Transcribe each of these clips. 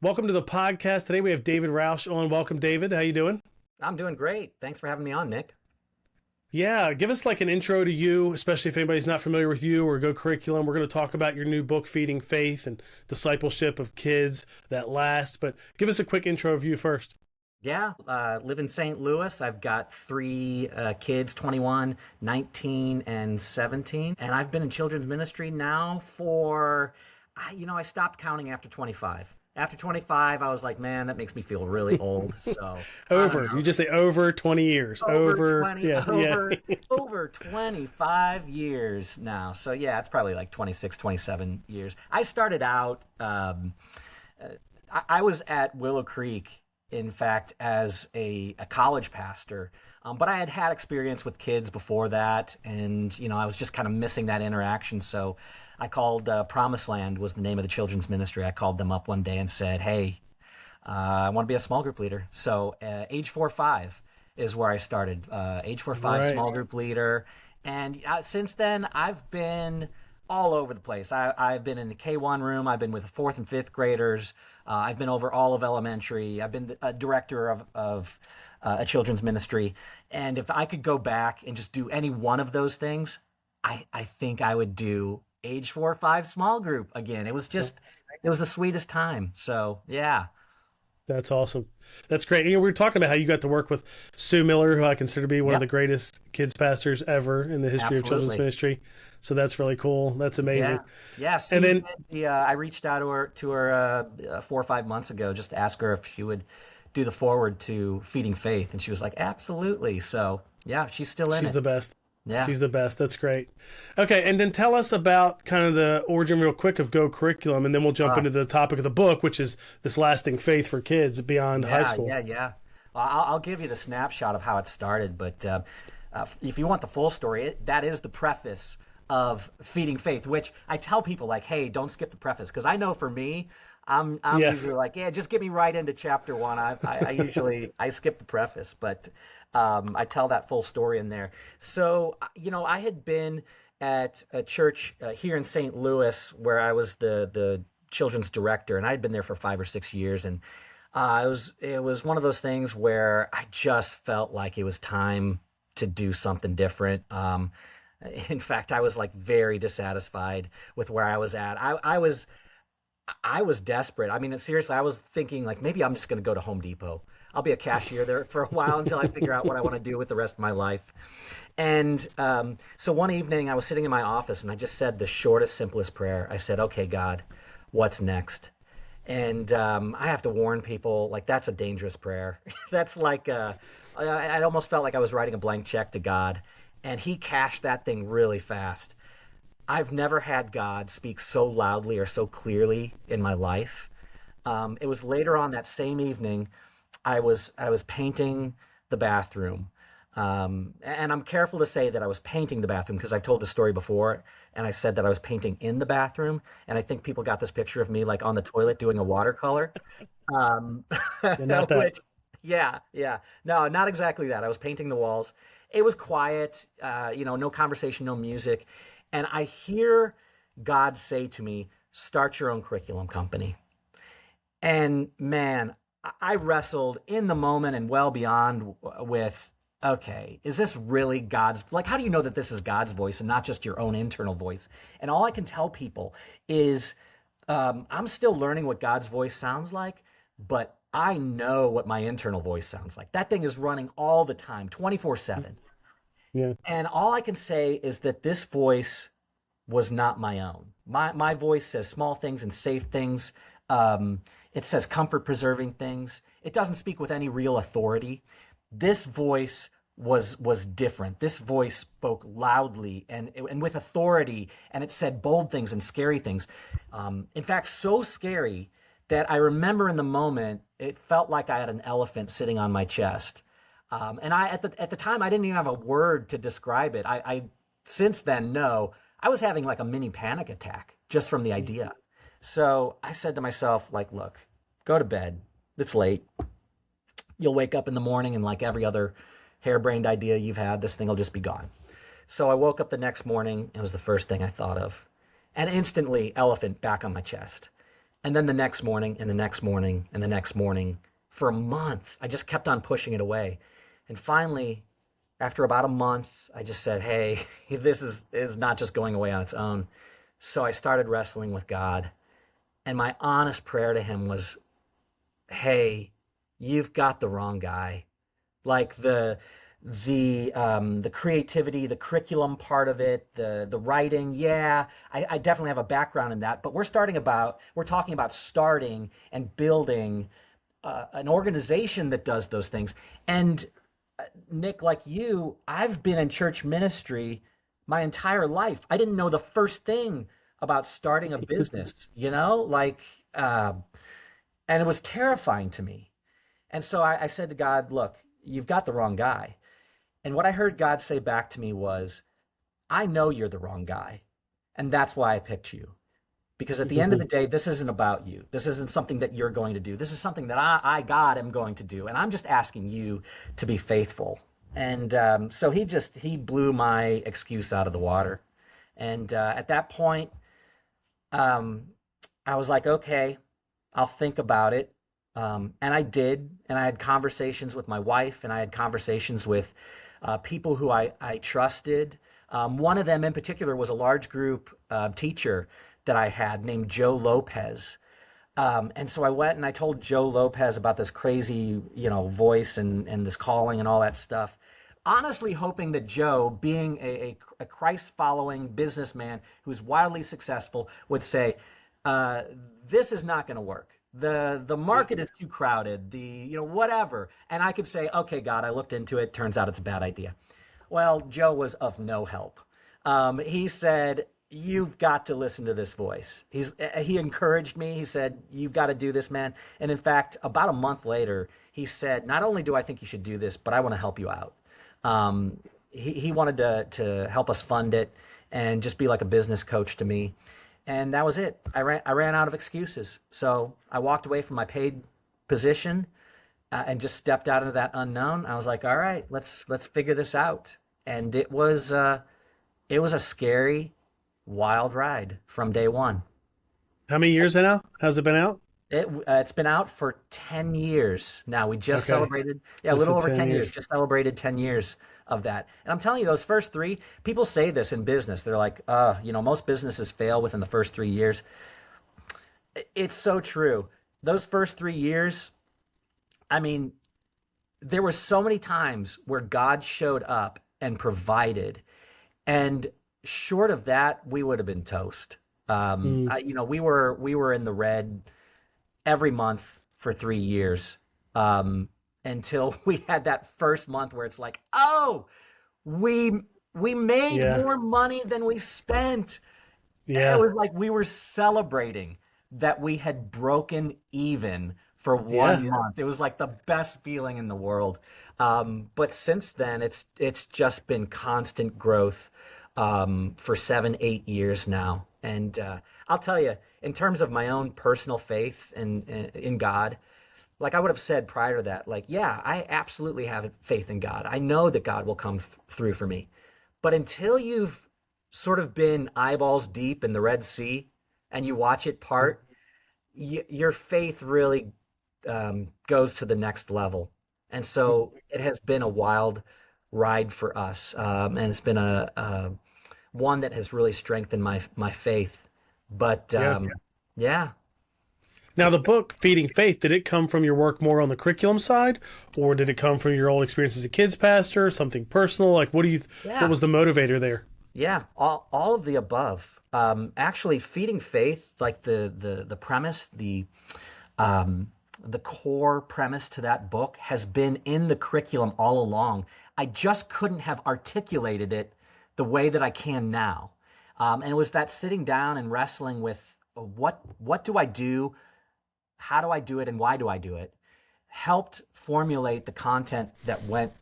Welcome to the podcast. Today we have David Rausch on. Welcome, David. How you doing? I'm doing great. Thanks for having me on, Nick. Yeah, give us like an intro to you, especially if anybody's not familiar with you or Go Curriculum. We're going to talk about your new book, Feeding Faith and Discipleship of Kids That Last. But give us a quick intro of you first. Yeah, live in St. Louis. I've got three kids, 21, 19, and 17. And I've been in children's ministry now for, I stopped counting after 25. After 25, I was like, man, that makes me feel really old. So I don't Over. know. You just say over 20 years. Over Over. 20, Yeah, over, yeah. over 25 years now. So yeah, it's probably like 26, 27 years. I started out, I was at Willow Creek, in fact, as a college pastor. But I had had experience with kids before that, and I was just kind of missing that interaction. So I called Promised Land was the name of the children's ministry. I called them up one day and said, "Hey, I want to be a small group leader." So age 4-5 is where I started. Age 4-5 Right. small group leader, and since then I've been all over the place. I've been in the K1 room. I've been with the fourth and fifth graders. I've been over all of elementary. I've been a director of a children's ministry. And if I could go back and just do any one of those things, I think I would do age 4 or 5 small group again. It was the sweetest time. So yeah, That's awesome. That's great. We were talking about how you got to work with Sue Miller, who I consider to be one of yep, the greatest kids pastors ever in the history of children's absolutely. ministry. So that's really cool. That's amazing. Yeah, yeah. And Sue then, did the. I reached out to her 4 or 5 months ago just to ask her if she would do the forward to Feeding Faith, and she was like, "Absolutely." So yeah, she's still in she's it. the best. Yeah. She's the best. That's great. Okay, and then tell us about kind of the origin, real quick, of Go Curriculum, and then we'll jump Uh, into the topic of the book, which is this lasting faith for kids beyond high yeah, school. yeah, yeah. Well, I'll give you the snapshot of how it started, but if you want the full story, that is the preface of Feeding Faith, which I tell people like, hey, don't skip the preface, because I know for me, I'm Yeah, usually like, yeah, just get me right into chapter one. I usually I skip the preface, but I tell that full story in there. So I had been at a church here in St. Louis where I was the children's director, and I had been there for 5 or 6 years, and it was one of those things where I just felt like it was time to do something different. In fact, I was like very dissatisfied with where I was at. I was desperate. I mean, seriously, I was thinking like maybe I'm just going to go to Home Depot. I'll be a cashier there for a while until I figure out what I want to do with the rest of my life. And so one evening, I was sitting in my office and I just said the shortest, simplest prayer. I said, "Okay, God, what's next?" And I have to warn people, like that's a dangerous prayer. That's like I almost felt like I was writing a blank check to God, and He cashed that thing really fast. I've never had God speak so loudly or so clearly in my life. It was later on that same evening. I was painting the bathroom, and I'm careful to say that I was painting the bathroom because I've told the story before, and I said that I was painting in the bathroom, and I think people got this picture of me like on the toilet doing a watercolor, um, and not that. which, yeah, yeah, no, not exactly that. I was painting the walls. It was quiet, no conversation, no music, and I hear God say to me, "Start your own curriculum company." And man, I wrestled in the moment and well beyond with, okay, is this really God's, like, how do you know that this is God's voice and not just your own internal voice? And all I can tell people is I'm still learning what God's voice sounds like, but I know what my internal voice sounds like. That thing is running all the time, 24/7. Yeah, And all I can say is that this voice was not my own. My voice says small things and safe things. It says comfort preserving things. It doesn't speak with any real authority. This voice was different. This voice spoke loudly and with authority, and it said bold things and scary things. In fact, so scary that I remember in the moment it felt like I had an elephant sitting on my chest. And I at the time I didn't even have a word to describe it. I since then know I was having like a mini panic attack just from the idea. So I said to myself, like, look, go to bed. It's late. You'll wake up in the morning and like every other harebrained idea you've had, this thing will just be gone. So I woke up the next morning. It was the first thing I thought of. And instantly, elephant back on my chest. And then the next morning and the next morning and the next morning for a month, I just kept on pushing it away. And finally, after about a month, I just said, hey, this is not just going away on its own. So I started wrestling with God. And my honest prayer to him was, hey, you've got the wrong guy. Like the creativity, the curriculum part of it, the writing. Yeah, I definitely have a background in that. But we're talking about starting and building an organization that does those things. And Nick, like you, I've been in church ministry my entire life. I didn't know the first thing about starting a business, uh, and it was terrifying to me. And so I said to God, look, you've got the wrong guy. And what I heard God say back to me was, I know you're the wrong guy. And that's why I picked you. Because at the end of the day, this isn't about you. This isn't something that you're going to do. This is something that God, am going to do. And I'm just asking you to be faithful. And so he blew my excuse out of the water. And at that point, um, I was like, okay, I'll think about it. And I did. And I had conversations with my wife, and I had conversations with people who I trusted. One of them in particular was a large group teacher that I had named Joe Lopez. And so I went and I told Joe Lopez about this crazy, voice and this calling and all that stuff. Honestly, hoping that Joe, being a Christ-following businessman who's wildly successful, would say, uh, "This is not going to work. The market is too crowded. Whatever." And I could say, "Okay, God, I looked into it. Turns out it's a bad idea." Well, Joe was of no help. He said, "You've got to listen to this voice." He encouraged me. He said, "You've got to do this, man." And in fact, about a month later, he said, "Not only do I think you should do this, but I want to help you out." Um, he wanted to help us fund it and just be like a business coach to me. And that was it. I ran out of excuses. So I walked away from my paid position and just stepped out into that unknown. I was like, all right, let's figure this out. And it was a scary, wild ride from day one. How many years now has it been out? It's been out for 10 years now. We just Okay, celebrated, yeah, a just little the over 10 10 years, years. just celebrated 10 years of that. And I'm telling you, those first three, people say this in business. They're like, most businesses fail within the first 3 years. It's so true. Those first 3 years, I mean, there were so many times where God showed up and provided. And short of that, we would have been toast. Mm, We were in the red every month for 3 years, um, until we had that first month where it's like, oh, we we made yeah, more money than we spent. It yeah, was like we were celebrating that we had broken even for yeah. 1 month. It was like the best feeling in the world. But since then, it's just been constant growth for 7, 8 years now. And I'll tell you, in terms of my own personal faith in God, like I would have said prior to that, like, yeah, I absolutely have faith in God. I know that God will come through for me. But until you've sort of been eyeballs deep in the Red Sea and you watch it part, your faith really goes to the next level. And so it has been a wild ride for us, and it's been a one that has really strengthened my faith. But Yeah. yeah, Now, the book Feeding Faith, did it come from your work more on the curriculum side, or did it come from your own experience as a kids pastor, something personal? Like, what yeah. was the motivator there? Yeah, all of the above. Actually, feeding faith, like the premise, the core premise to that book has been in the curriculum all along. I just couldn't have articulated it the way that I can now. And it was that sitting down and wrestling with what do I do, how do I do it, and why do I do it, helped formulate the content that went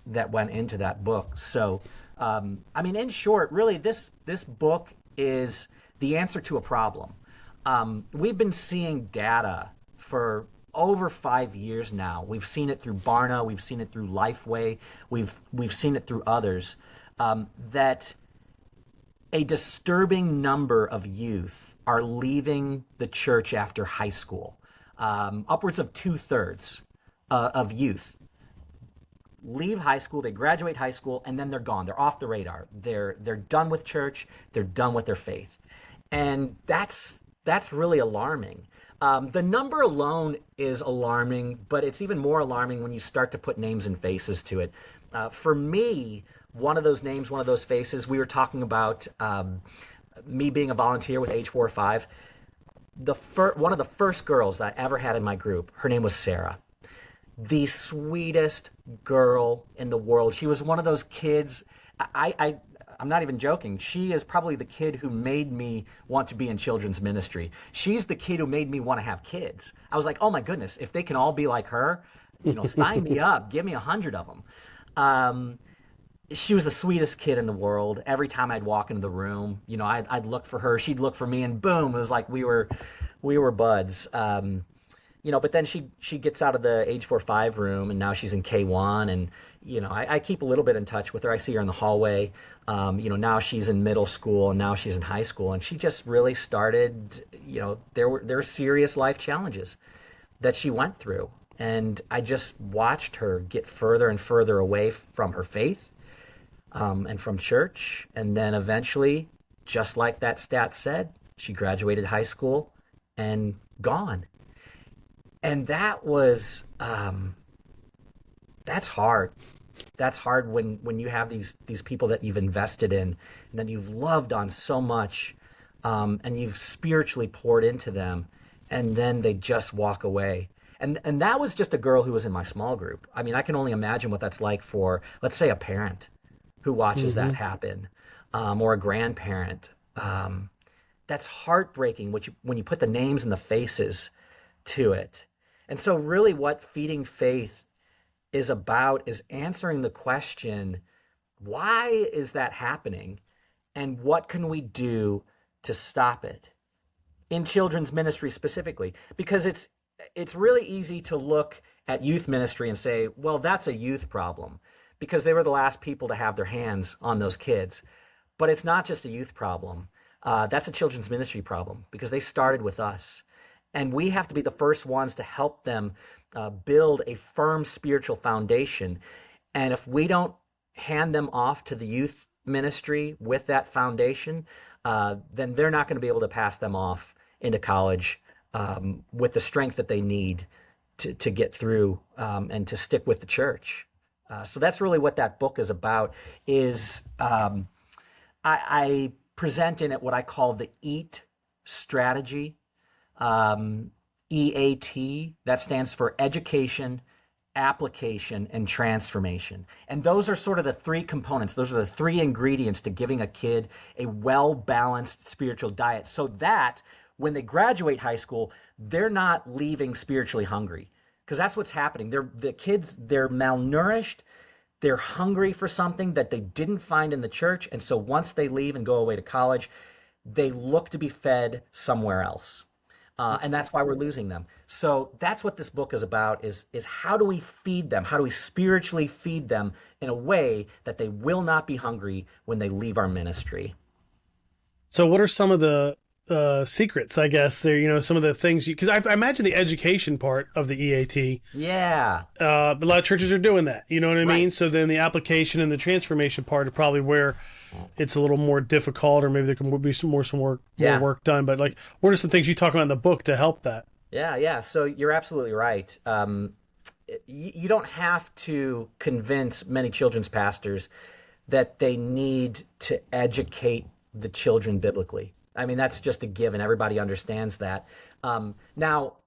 into that book. So, I mean, in short, really, this book is the answer to a problem. We've been seeing data for over 5 years now. We've seen it through Barna, we've seen it through Lifeway, we've seen it through others, that a disturbing number of youth are leaving the church after high school. Upwards of 2/3 of youth leave high school, they graduate high school, and then they're gone. They're off the radar. They're done with church. They're done with their faith, and that's really alarming. The number alone is alarming, but it's even more alarming when you start to put names and faces to it. For me, one of those names, one of those faces, we were talking about me being a volunteer with age 4 or 5. One of the first girls that I ever had in my group, her name was Sarah. The sweetest girl in the world. She was one of those kids. I'm not even joking. She is probably the kid who made me want to be in children's ministry. She's the kid who made me want to have kids. I was like, oh my goodness, if they can all be like her, sign me up. Give me 100 of them. She was the sweetest kid in the world. Every time I'd walk into the room, I'd look for her. She'd look for me, and boom, it was like we were buds. But then she gets out of the age 4-5 room, and now she's in K1, and I keep a little bit in touch with her. I see her in the hallway. Now she's in middle school, and now she's in high school, and she just really started. There were serious life challenges that she went through, and I just watched her get further and further away from her faith, and from church, and then eventually, just like that stat said, she graduated high school and gone. And that was, that's hard. That's hard when you have these people that you've invested in and that you've loved on so much, and you've spiritually poured into them, and then they just walk away. And that was just a girl who was in my small group. I mean, I can only imagine what that's like for, let's say, a parent who watches that happen, or a grandparent. That's heartbreaking when you put the names and the faces to it. And so really what Feeding Faith is about is answering the question, why is that happening? And what can we do to stop it? In children's ministry specifically, because it's really easy to look at youth ministry and say, well, that's a youth problem, because they were the last people to have their hands on those kids. But it's not just a youth problem. That's a children's ministry problem, because they started with us. And we have to be the first ones to help them build a firm spiritual foundation. And if we don't hand them off to the youth ministry with that foundation, then they're not going to be able to pass them off into college with the strength that they need to get through and to stick with the church. So that's really what that book is about. I present in it what I call the EAT strategy. EAT, that stands for education, application, and transformation. And those are sort of the three components. Those are the three ingredients to giving a kid a well-balanced spiritual diet, so that when they graduate high school, they're not leaving spiritually hungry. Because that's what's happening. The kids, they're malnourished. They're hungry for something that they didn't find in the church. And so once they leave and go away to college, they look to be fed somewhere else. And that's why we're losing them. So that's what this book is about, is how do we feed them? How do we spiritually feed them in a way that they will not be hungry when they leave our ministry? So what are some of the secrets, I guess, there, some of the things because I imagine the education part of the EAT. Yeah. A lot of churches are doing that. You know what I mean? Right. So then the application and the transformation part are probably where it's a little more difficult, or maybe there can be some more work done. But what are some things you talk about in the book to help that? Yeah. So you're absolutely right. You don't have to convince many children's pastors that they need to educate the children biblically. I mean, that's just a given. Everybody understands that. Now,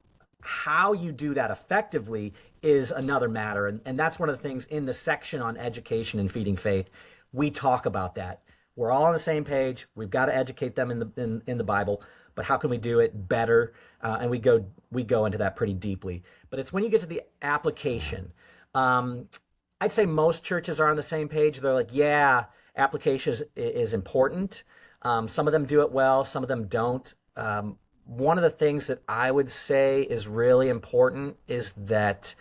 how you do that effectively is another matter. And that's one of the things in the section on education and feeding faith. We talk about that. We're all on the same page. We've got to educate them in the Bible. But how can we do it better? And we go into that pretty deeply. But it's when you get to the application. I'd say most churches are on the same page. They're like, yeah, application is important. Some of them do it well, some of them don't. One of the things that I would say is really important is that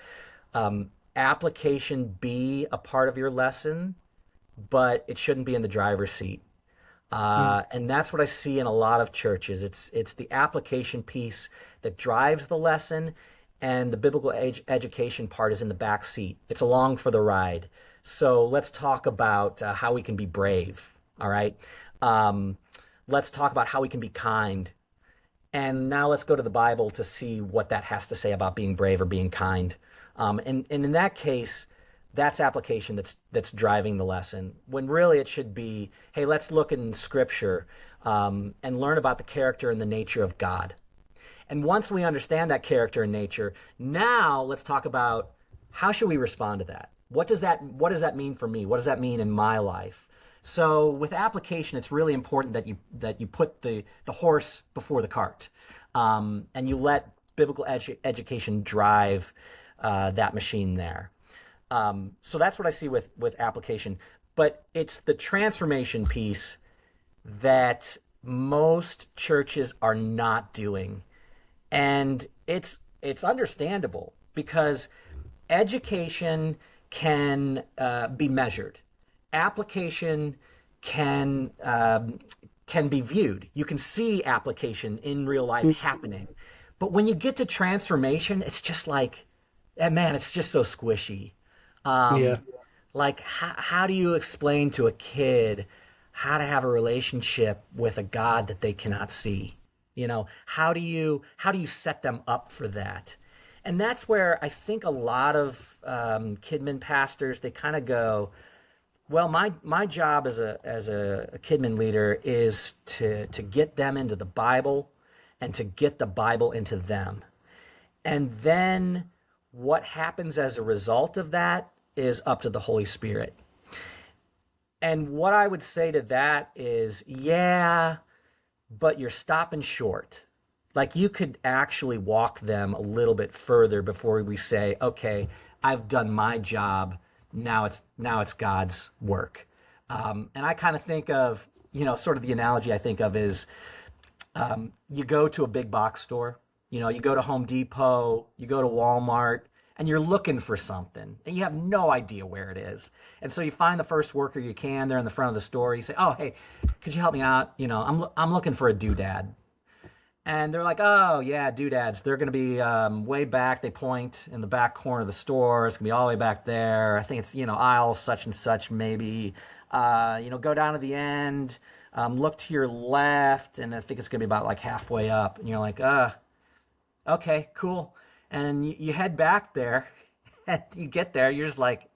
application be a part of your lesson, but it shouldn't be in the driver's seat. And that's what I see in a lot of churches. It's the application piece that drives the lesson, and the biblical education part is in the back seat. It's along for the ride. So let's talk about how we can be brave. All right. Um, let's talk about how we can be kind. And now let's go to the Bible to see what that has to say about being brave or being kind. And in that case, that's application that's driving the lesson. When really it should be, hey, let's look in Scripture and learn about the character and the nature of God. And once we understand that character and nature, now let's talk about how should we respond to that? What does that mean for me? What does that mean in my life? So with application, it's really important that you put the horse before the cart, and you let biblical education drive that machine there. So that's what I see with application. But it's the transformation piece that most churches are not doing, and it's understandable because education can be measured. Application can be viewed. You can see application in real life happening. But when you get to transformation, it's just like, man, it's just so squishy. Yeah. Like, how do you explain to a kid how to have a relationship with a God that they cannot see? How do you set them up for that? And that's where I think a lot of Kidmin pastors, they kind of go, well, my job as a Kidmin leader is to get them into the Bible and to get the Bible into them. And then what happens as a result of that is up to the Holy Spirit. And what I would say to that is, yeah, but you're stopping short. Like, you could actually walk them a little bit further before we say, okay, I've done my job. Now it's God's work. And I kind of think of, sort of the analogy I think of is, you go to a big box store, you go to Home Depot, you go to Walmart, and you're looking for something, and you have no idea where it is. And so you find the first worker you can. They're in the front of the store. You say, "Oh, hey, could you help me out? I'm looking for a doodad." And they're like, "Oh, yeah, doodads. They're going to be way back." They point in the back corner of the store. It's going to be all the way back there. I think it's, aisle such and such maybe. Go down to the end, look to your left, and I think it's going to be about like halfway up. And you're like, okay, cool. And you head back there, and you get there. You're just like,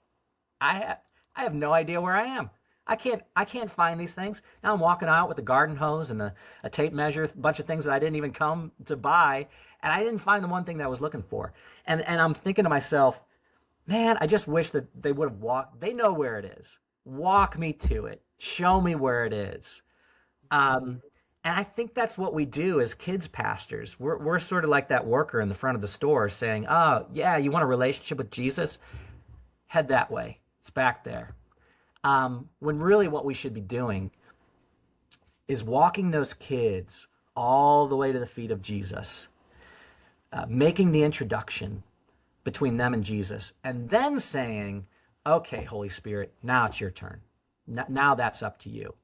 I have no idea where I am. I can't find these things. Now I'm walking out with a garden hose and a tape measure, a bunch of things that I didn't even come to buy, and I didn't find the one thing that I was looking for. And I'm thinking to myself, man, I just wish that they would have walked. They know where it is. Walk me to it. Show me where it is. And I think that's what we do as kids pastors. We're sort of like that worker in the front of the store saying, "Oh, yeah, you want a relationship with Jesus? Head that way. It's back there." When really what we should be doing is walking those kids all the way to the feet of Jesus, making the introduction between them and Jesus, and then saying, "Okay, Holy Spirit, now it's your turn. Now that's up to you."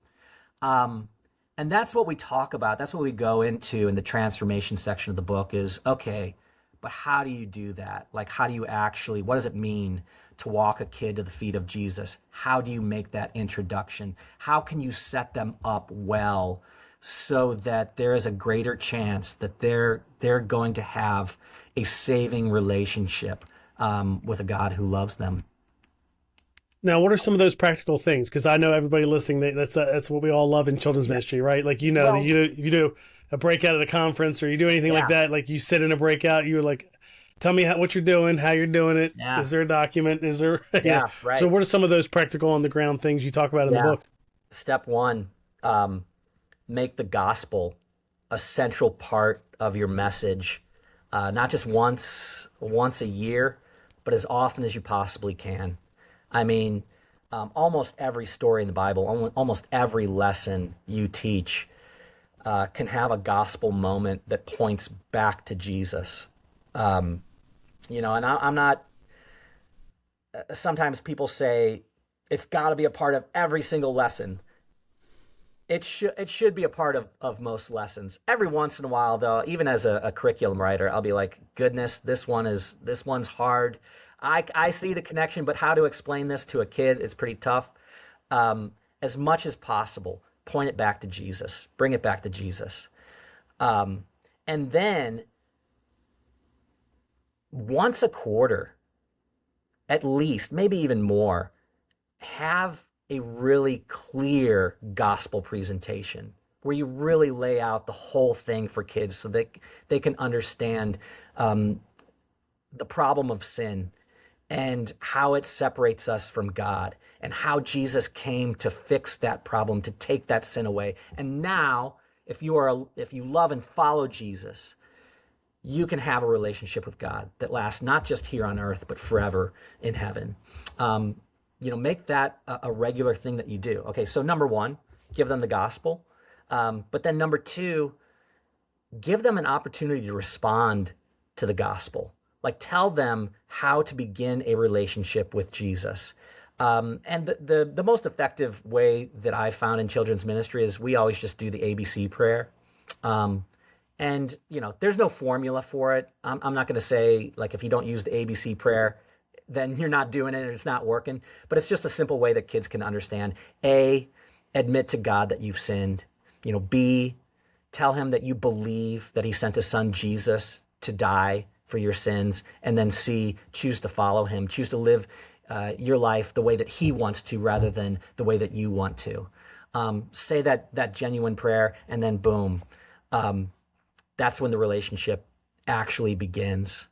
And that's what we talk about. That's what we go into in the transformation section of the book is, okay, but how do you do that? Like, how do you actually, what does it mean to walk a kid to the feet of Jesus? How do you make that introduction? How can you set them up well so that there is a greater chance that they're going to have a saving relationship with a God who loves them? Now, what are some of those practical things? Because I know everybody listening, that's what we all love in children's ministry, right? Like, Well, you do a breakout at a conference or you do anything like yeah, that. Like, you sit in a breakout, you're like, tell me what you're doing, how you're doing it. yeah, Is there a document? Is there, yeah, So right. what are some of those practical on the ground things you talk about in the Yeah. book? Step one, make the gospel a central part of your message, not just once a year, but as often as you possibly can. I mean, almost every story in the Bible, almost every lesson you teach can have a gospel moment that points back to Jesus. Um, and I'm not, sometimes people say it's got to be a part of every single lesson. it should be a part of most lessons. Every once in a while, though, even as a curriculum writer, I'll be like, goodness, this one's hard. I see the connection, but how to explain this to a kid is pretty tough. As much as possible, point it back to Jesus. Bring it back to Jesus. And then once a quarter, at least, maybe even more, have a really clear gospel presentation where you really lay out the whole thing for kids so that they can understand the problem of sin and how it separates us from God and how Jesus came to fix that problem, to take that sin away. And now, if you love and follow Jesus, you can have a relationship with God that lasts not just here on earth, but forever in heaven. Make that a regular thing that you do. Okay, so number one, give them the gospel. But then number two, give them an opportunity to respond to the gospel. Like, tell them how to begin a relationship with Jesus. And the most effective way that I found in children's ministry is we always just do the ABC prayer. And there's no formula for it. I'm not going to say, like, if you don't use the ABC prayer, then you're not doing it and it's not working. But it's just a simple way that kids can understand. A, admit to God that you've sinned. B, tell him that you believe that he sent his son Jesus to die for your sins. And then C, choose to follow him. Choose to live your life the way that he wants to rather than the way that you want to. Say that genuine prayer, and then boom. That's when the relationship actually begins.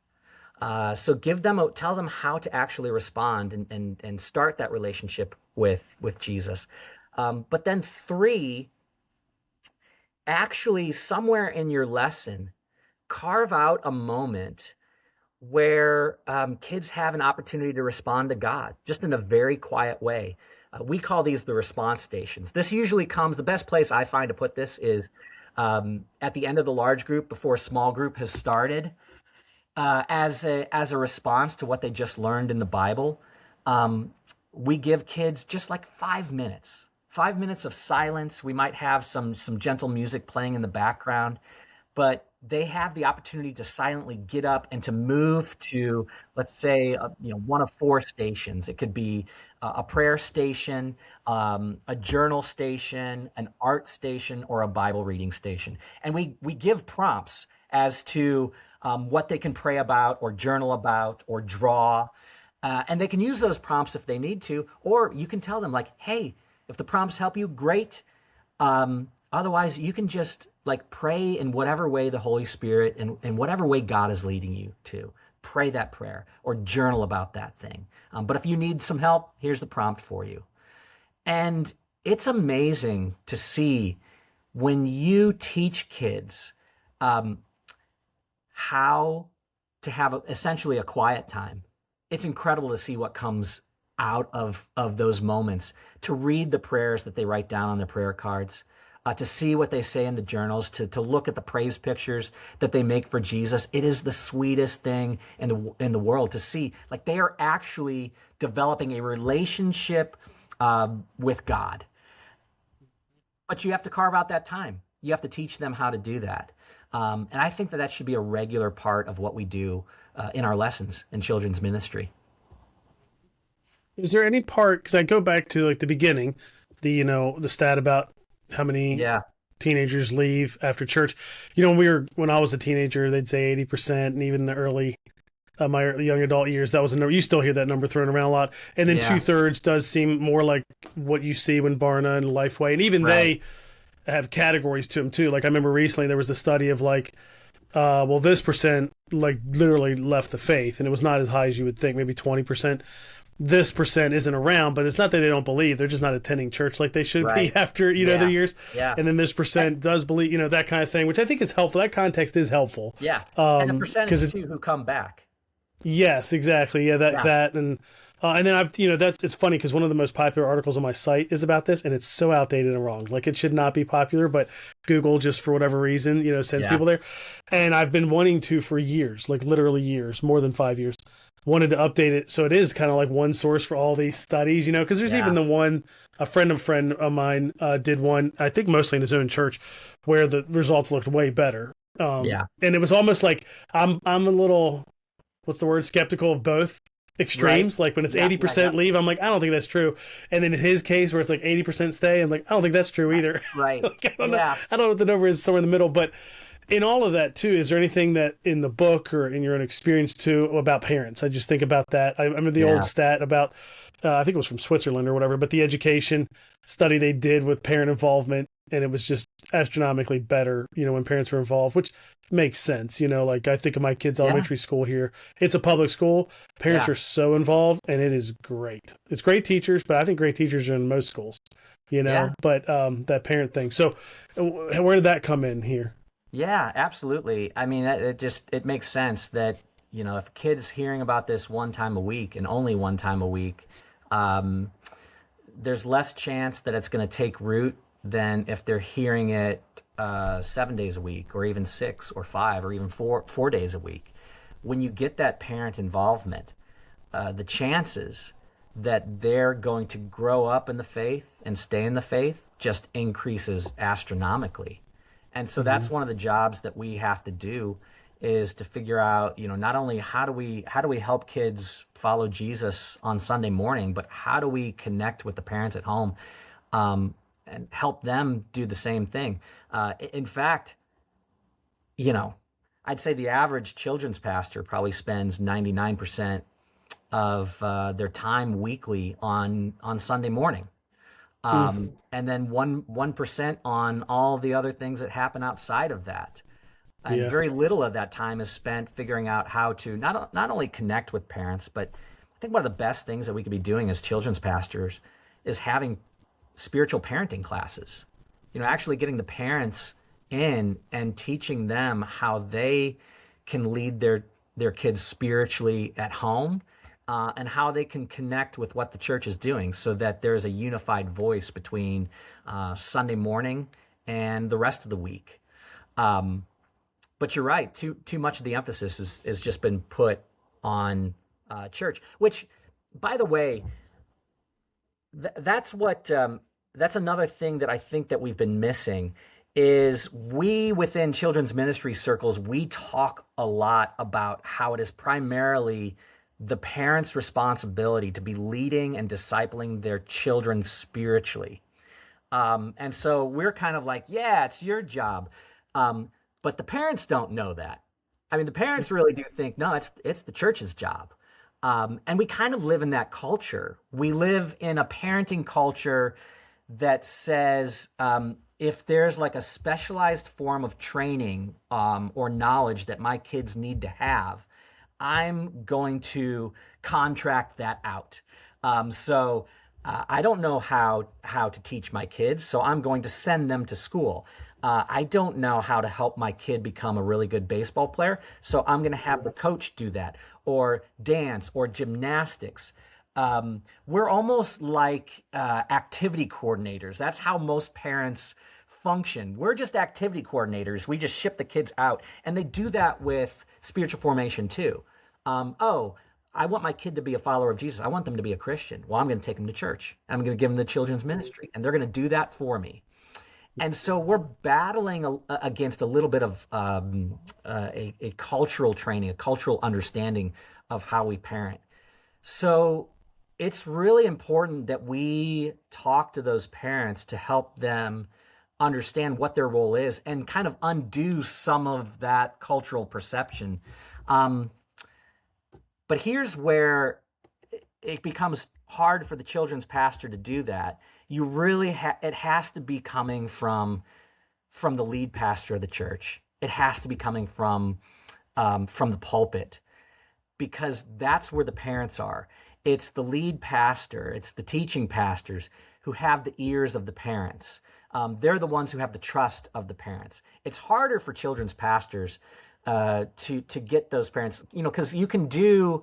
So tell them how to actually respond and start that relationship with Jesus. But then 3, actually somewhere in your lesson, carve out a moment where kids have an opportunity to respond to God, just in a very quiet way. We call these the response stations. This usually comes, the best place I find to put this is at the end of the large group before small group has started. As a response to what they just learned in the Bible, we give kids just like 5 minutes. 5 minutes of silence. We might have some gentle music playing in the background, but they have the opportunity to silently get up and to move to, let's say, one of 4 stations. It could be a prayer station, a journal station, an art station, or a Bible reading station. And we give prompts as to what they can pray about or journal about or draw. And they can use those prompts if they need to, or you can tell them, like, hey, if the prompts help you, great. Otherwise, you can just pray in whatever way the Holy Spirit and in whatever way God is leading you to. Pray that prayer or journal about that thing. But if you need some help, here's the prompt for you. And it's amazing to see when you teach kids how to have essentially a quiet time. It's incredible to see what comes out of those moments, to read the prayers that they write down on their prayer cards, to see what they say in the journals, to look at the praise pictures that they make for Jesus. It is the sweetest thing in the world to see. Like, they are actually developing a relationship with God. But you have to carve out that time. You have to teach them how to do that. And I think that should be a regular part of what we do in our lessons in children's ministry. Is there any part, because I go back to the beginning, the stat about how many teenagers leave after church. When I was a teenager, they'd say 80%, and even in the early, my young adult years, that was a number. You still hear that number thrown around a lot. And then 2/3 does seem more like what you see when Barna and Lifeway, and even they have categories to them too. Like, I remember recently there was a study of this percent literally left the faith, and it was not as high as you would think, maybe 20%. This percent isn't around, but it's not that they don't believe. They're just not attending church like they should be after, their years. Yeah. And then this percent does believe, that kind of thing, which I think is helpful. That context is helpful. Yeah. And the percentage too who come back. Yes, exactly. Yeah, that. And then it's funny because one of the most popular articles on my site is about this, and it's so outdated and wrong. Like, it should not be popular, but Google, just for whatever reason, sends people there. And I've been wanting to for years, literally years, more than 5 years. wanted to update it so it is kind of like one source for all these studies, because there's even Yeah. the one, a friend of mine did one, I think mostly in his own church, where the results looked way better. Yeah. And it was almost like I'm a little, what's the word, skeptical of both Right. extremes. Like when it's Yeah. Yeah. 80% Yep. leave, I'm like, I don't think that's true. And then in his case where it's like 80% stay, I'm like, I don't think that's true either. Right. Like, I don't know. Yeah. I don't know what the number is, somewhere in the middle. But in all of that too, is there anything that in the book or in your own experience too about parents? I just think about that. I remember the old Yeah. stat about, I think it was from Switzerland or whatever, but the education study they did with parent involvement, and it was just astronomically better, when parents were involved, which makes sense. Like I think of my kids' Yeah. elementary school here. It's a public school. Parents Yeah. are so involved, and it is great. It's great teachers, but I think great teachers are in most schools, Yeah. but that parent thing. So where did that come in here? Yeah, absolutely. I mean, it makes sense that, if a kid's hearing about this one time a week and only one time a week, um, there's less chance that it's going to take root than if they're hearing it 7 days a week, or even 6 or 5 or even four days a week. When you get that parent involvement, the chances that they're going to grow up in the faith and stay in the faith just increases astronomically. And so Mm-hmm. that's one of the jobs that we have to do, is to figure out, not only how do we help kids follow Jesus on Sunday morning, but how do we connect with the parents at home, and help them do the same thing. In fact, you know, I'd say the average children's pastor probably spends 99% of their time weekly on Sunday morning, Mm. and then 1% on all the other things that happen outside of that. And Yeah. very little of that time is spent figuring out how to not only connect with parents, but I think one of the best things that we could be doing as children's pastors is having spiritual parenting classes. Actually getting the parents in and teaching them how they can lead their kids spiritually at home, and how they can connect with what the church is doing, so that there's a unified voice between Sunday morning and the rest of the week. Um, but you're right. Too much of the emphasis has just been put on church. Which, by the way, that's another thing that I think that we've been missing. Is we, within children's ministry circles, we talk a lot about how it is primarily the parents' responsibility to be leading and discipling their children spiritually. And so we're kind of like, yeah, it's your job. Um, but the parents don't know that. I mean, the parents really do think, no, it's the church's job. And we kind of live in that culture. We live in a parenting culture that says, if there's like a specialized form of training, or knowledge that my kids need to have, I'm going to contract that out. I don't know how to teach my kids, so I'm going to send them to school. I don't know how to help my kid become a really good baseball player, so I'm going to have the coach do that, or dance, or gymnastics. We're almost like activity coordinators. That's how most parents function. We're just activity coordinators. We just ship the kids out, and they do that with spiritual formation too. Oh, I want my kid to be a follower of Jesus. I want them to be a Christian. Well, I'm going to take them to church. I'm going to give them the children's ministry, and they're going to do that for me. And so we're battling against a little bit of a cultural training, a cultural understanding of how we parent. So it's really important that we talk to those parents to help them understand what their role is, and kind of undo some of that cultural perception. Um, but here's where it becomes hard for the children's pastor to do that. You really it has to be coming from the lead pastor of the church. It has to be coming from the pulpit, because that's where the parents are. It's the lead pastor, it's the teaching pastors who have the ears of the parents. They're the ones who have the trust of the parents. It's harder for children's pastors to get those parents, because you can do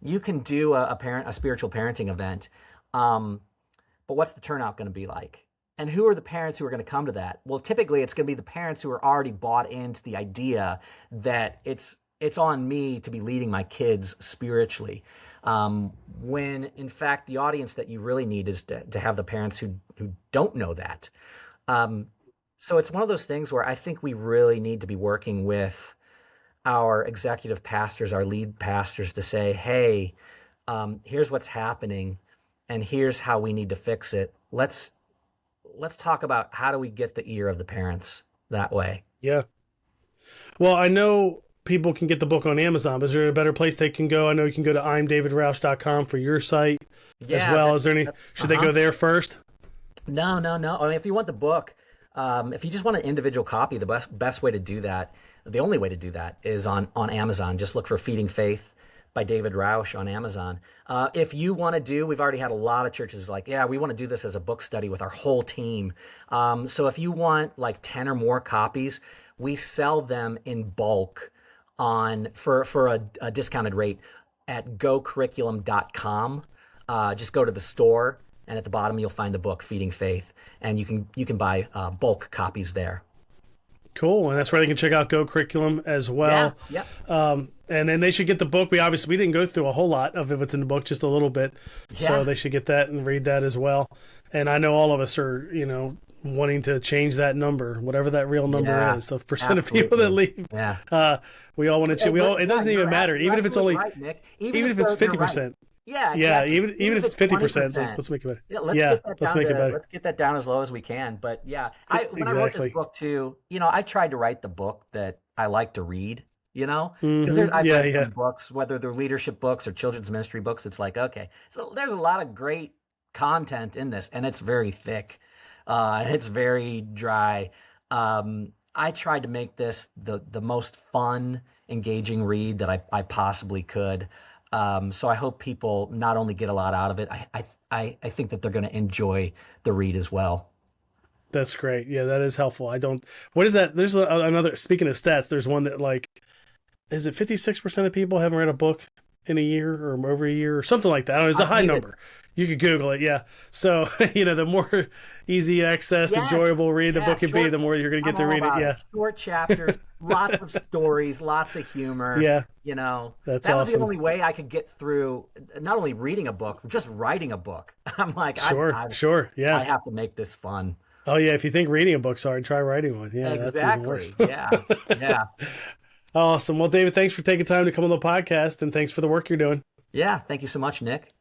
a spiritual parenting event, but what's the turnout going to be like? And who are the parents who are going to come to that? Well, typically it's going to be the parents who are already bought into the idea that it's it's on me to be leading my kids spiritually. When in fact the audience that you really need is to have the parents who don't know that. So it's one of those things where I think we really need to be working with our executive pastors, our lead pastors, to say, hey, here's what's happening and here's how we need to fix it. Let's talk about how do we get the ear of the parents that way. Yeah. Well, I know people can get the book on Amazon, but is there a better place they can go? I know you can go to imdavidrausch.com for your site as well. Is there any, should they go there first? No. I mean, if you want the book, if you just want an individual copy, the best way to do that, the only way to do that is on Amazon. Just look for Feeding Faith by David Rausch on Amazon. If you want to do, we've already had a lot of churches like, yeah, we want to do this as a book study with our whole team. So if you want like 10 or more copies, we sell them in bulk for a discounted rate at gocurriculum.com. Just go to the store, and at the bottom you'll find the book Feeding Faith, and you can buy bulk copies there. Cool, and that's where they can check out Go Curriculum as well. Yeah. And then they should get the book. We didn't go through a whole lot of what's in the book, just a little bit. Yeah. So they should get that and read that as well. And I know all of us are, wanting to change that number, whatever that real number is. So percent of people that leave. Yeah. We all want to change. It doesn't even matter, even if it's only, right, Nick. even if it's 50%. Right. Yeah, exactly. Even if it's 50%, let's make it better. Let's make it better. Let's get that down as low as we can. But yeah, when I wrote this book too, I tried to write the book that I like to read. Because I've read some books, whether they're leadership books or children's ministry books. It's like, okay, so there's a lot of great content in this, and it's very thick. It's very dry. I tried to make this the most fun, engaging read that I possibly could. So I hope people not only get a lot out of it, I think that they're going to enjoy the read as well. That's great. Yeah, that is helpful. What is that? There's another, speaking of stats, there's one that is it 56% of people haven't read a book in a year or over a year or something like that? I don't know, it's a high number. You could Google it. Yeah. So, the more easy access, enjoyable read the book can be, the more you're going to get to read it. Yeah. Short chapters, lots of stories, lots of humor. Yeah. That was the only way I could get through not only reading a book, just writing a book. I'm like, sure. Yeah. I have to make this fun. Oh yeah. If you think reading a book's hard, try writing one. Yeah. Exactly. That's even worse. Yeah. Awesome. Well, David, thanks for taking time to come on the podcast, and thanks for the work you're doing. Yeah. Thank you so much, Nick.